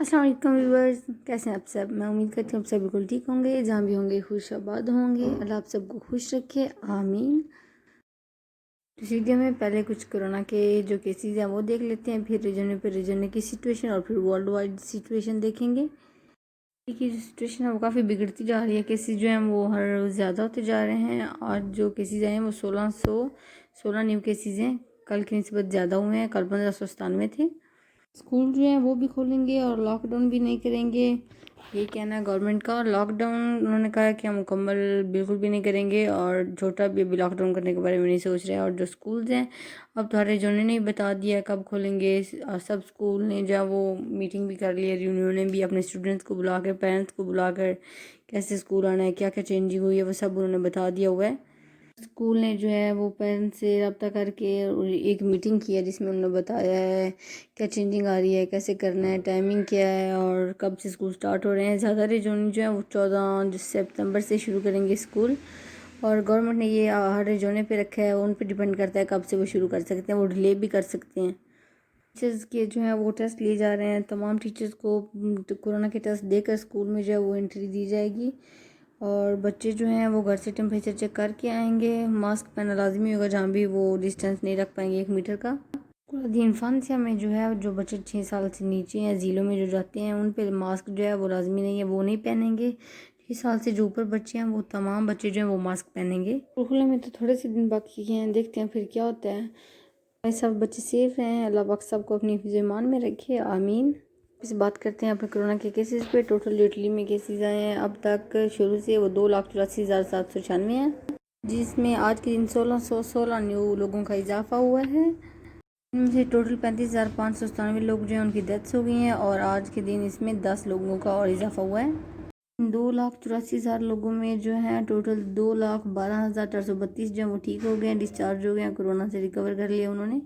अस्सलाम वालेकुम व्यूअर्स, कैसे हैं आप सब। मैं उम्मीद करती हूँ आप सब बिल्कुल ठीक होंगे, जहाँ भी होंगे खुश आबाद होंगे। अल्लाह आप सबको खुश रखे, आमीन। इस वीडियो में पहले कुछ कोरोना के जो केसेस हैं वो देख लेते हैं, फिर रीजन की सिचुएशन और फिर वर्ल्ड वाइड सिचुएशन देखेंगे। की जो सिचुएशन है वो काफ़ी बिगड़ती जा रही है। केसेस जो हैं वो हर रोज़ ज़्यादा होते जा रहे हैं। आज जो केसेस आए हैं वो 1616 न्यू केसेस हैं। कल की निस्बत ज़्यादा हुए हैं, कल 1597 थे। स्कूल जो है वो भी खोलेंगे और लॉकडाउन भी नहीं करेंगे, ये कहना है गवर्नमेंट का। और लॉकडाउन उन्होंने कहा है कि हम मुकम्मल बिल्कुल भी नहीं करेंगे और छोटा भी अभी लॉकडाउन करने के बारे में नहीं सोच रहे हैं। और जो स्कूल्स हैं अब तो हर रीजन ने बता दिया है कब खोलेंगे। और सब स्कूल ने जो वो मीटिंग भी कर ली है, उन्होंने भी अपने स्टूडेंट्स को बुलाकर, पेरेंट्स को बुलाकर कैसे स्कूल आना है, क्या क्या चेंजिंग हुई है, वो सब उन्होंने बता दिया हुआ है। स्कूल ने जो है वो पेरेंट्स से रब्ता करके एक मीटिंग की है, जिसमें उन्होंने बताया है क्या चेंजिंग आ रही है, कैसे करना है, टाइमिंग क्या है और कब से स्कूल स्टार्ट हो रहे हैं। ज़्यादा रीजन जो है वो 14 सितंबर से शुरू करेंगे स्कूल। और गवर्नमेंट ने ये हर रीजन पे रखा है, उन पर डिपेंड करता है कब से वो शुरू कर सकते हैं, वो डिले भी कर सकते हैं। टीचर्स के जो है वो टेस्ट लिए जा रहे हैं। तमाम टीचर्स को कोरोना के टेस्ट देकर स्कूल में जो है वो एंट्री दी जाएगी। और बच्चे जो हैं वो घर से टेम्परेचर चेक करके आएंगे। मास्क पहनना लाजमी होगा, जहाँ भी वो डिस्टेंस नहीं रख पाएंगे 1 मीटर का। इन्फांसिया में जो है जो बच्चे 6 साल से नीचे हैं, ज़िलों में जो जाते हैं, उन पर मास्क जो है वो लाजमी नहीं है, वो नहीं पहनेंगे। 6 साल से जो ऊपर बच्चे हैं वो तमाम बच्चे जो हैं वो मास्क पहनेंगे। खुले में तो थोड़े से दिन बाकी हैं, देखते हैं फिर क्या होता है। सब बच्चे सेफ हैं, अल्लाह पाक सबको अपनी हिफ़्ज़-ए-ईमान में रखे, आमीन। इस बात करते हैं अपने कोरोना के केसेस पे। टोटल जो इटली में केसेस आए हैं अब तक शुरू से वो 2,84,796 हैं, जिसमें आज के दिन 1616 न्यू लोगों का इजाफा हुआ है। इनमें से टोटल 35,597 लोग जो हैं उनकी डेथ्स हो गई हैं और आज के दिन इसमें 10 लोगों का और इजाफा हुआ है। 2,84,000 लोगों में जो है टोटल 2,12,432 जो है वो ठीक हो गए हैं, डिस्चार्ज हो गए हैं, कोरोना से रिकवर कर लिया उन्होंने।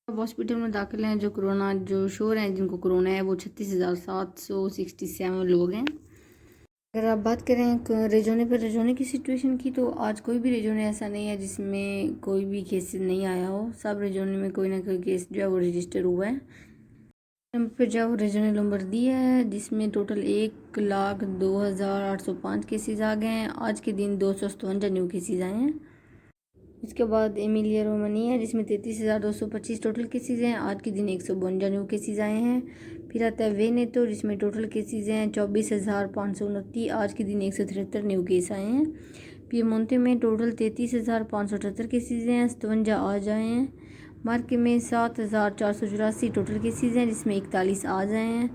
अब हॉस्पिटल में दाखिल हैं जो कोरोना जो शोर हैं जिनको कोरोना है वो 36,767 लोग हैं। अगर आप बात करें रेजोने की सिचुएशन की, तो आज कोई भी रेजोने ऐसा नहीं है जिसमें कोई भी केस नहीं आया हो। सब रेजोने में कोई ना कोई केस जो है वो रजिस्टर हुआ है। फिर जो रीजनल नंबर दिया है, जिसमें टोटल 1,02,805 केसेस आ गए हैं। आज के दिन 257 न्यू केसेस आए हैं। इसके बाद एमिलिया रोमानिया है, जिसमें 33,225 टोटल केसेस हैं। आज के दिन 152 न्यू केसेस आए हैं। फिर आता है वेनेतो, जिसमें टोटल केसेस हैं 24,529। आज के दिन 173 न्यू केस आए हैं। पीएमोंते में टोटल 33,578 केसेस हैं, 57 आज आए हैं। मार्के में 7,484 टोटल केसेस हैं, जिसमें 41 आज आए हैं।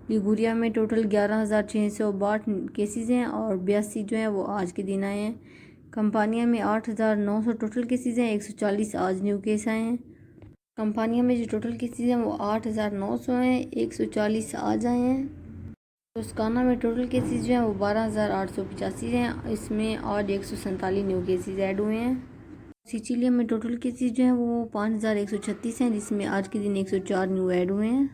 लिगुरिया में टोटल 11,662 केसेस हैं और 82 जो हैं वो आज के दिन आए हैं। कंपानिया में 8,900 टोटल केसेस हैं, 140 आज न्यू केस आए हैं। कंपानिया में जो टोटल केसेस हैं वो 8,900 हैं, 140 आज आए हैं। टोस्काना में टोटल केसेस जो हैं वो 12,885 हैं, इसमें आज 147 न्यू केसेस ऐड हुए हैं। सिचिलिया में टोटल केसेस जो हैं वो 5,136 हैं, जिसमें आज के दिन 104 न्यू ऐड हुए हैं।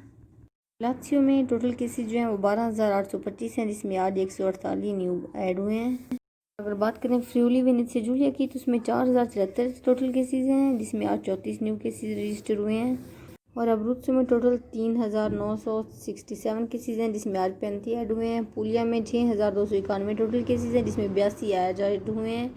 लात्सियो में टोटल केसेस जो हैं वो 12,825 हैं, जिसमें आज 148 न्यू ऐड हुए हैं। अगर बात करें फ्रियोली वेनेज़िया जूलिया की, तो उसमें 4,073 टोटल केसेस हैं, जिसमें आज 34 न्यू केसेस रजिस्टर हुए हैं। और अब्रुत्सो में टोटल 3,967 केसेस हैं, जिसमें आज 35 ऐड हुए हैं। पुलिया में 6,291 टोटल केसेस हैं, जिसमें 82 आज ऐड हुए हैं।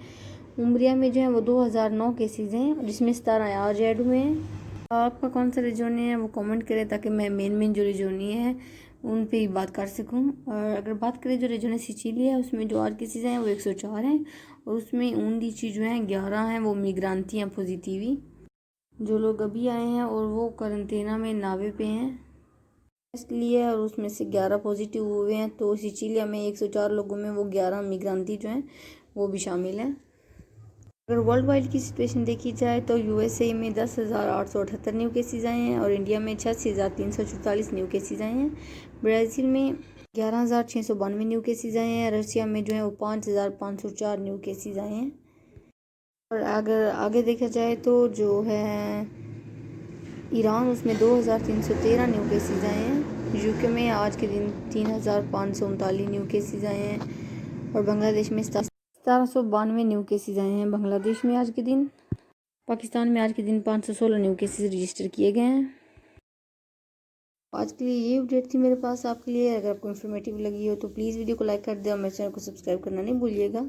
उम्रिया में जो है वो 2,009 केसेस हैं, जिसमें 17 आज ऐड हुए हैं। आपका कौन सा रिजोनी है वो कमेंट करें, ताकि मैं मेन जो रिजोनी है उन पे ही बात कर सकूं। और अगर बात करें जो रिजोनी सिचिलिया है, उसमें जो आज केसेस हैं वो 104 हैं और उसमें 19 जो हैं 11 हैं वो मिग्रांती हैं पॉजिटिवी। जो लोग अभी आए हैं और वो क्वारंटीना में नावे पे हैं, टेस्ट लिए और उसमें से 11 पॉजिटिव हुए हैं। तो सिचिलिया में 104 लोगों में वो 11 मिग्रांती जो हैं वो भी शामिल हैं। अगर वर्ल्ड वाइड की सिचुएशन देखी जाए तो यूएसए में 10,878 न्यू केसेस आए हैं और इंडिया में 86,344 न्यू केसेस आए हैं। ब्राज़ील में 11,692 न्यू केसेस आए हैं। रशिया में जो है वो 5,504 न्यू केसेस आए हैं। और अगर आगे देखा जाए तो जो है ईरान, उसमें 2,313 न्यू केसेस आए हैं। यूके में आज के दिन 3,539 न्यू केसेस आए हैं और बांग्लादेश में 1792 न्यू केसेस आए हैं बांग्लादेश में आज के दिन। पाकिस्तान में आज के दिन 516 न्यू केसेस रजिस्टर किए गए हैं। आज के लिए ये अपडेट थी मेरे पास आपके लिए। अगर आपको इन्फॉर्मेटिव लगी हो तो प्लीज़ वीडियो को लाइक कर दें और मेरे चैनल को सब्सक्राइब करना नहीं भूलिएगा।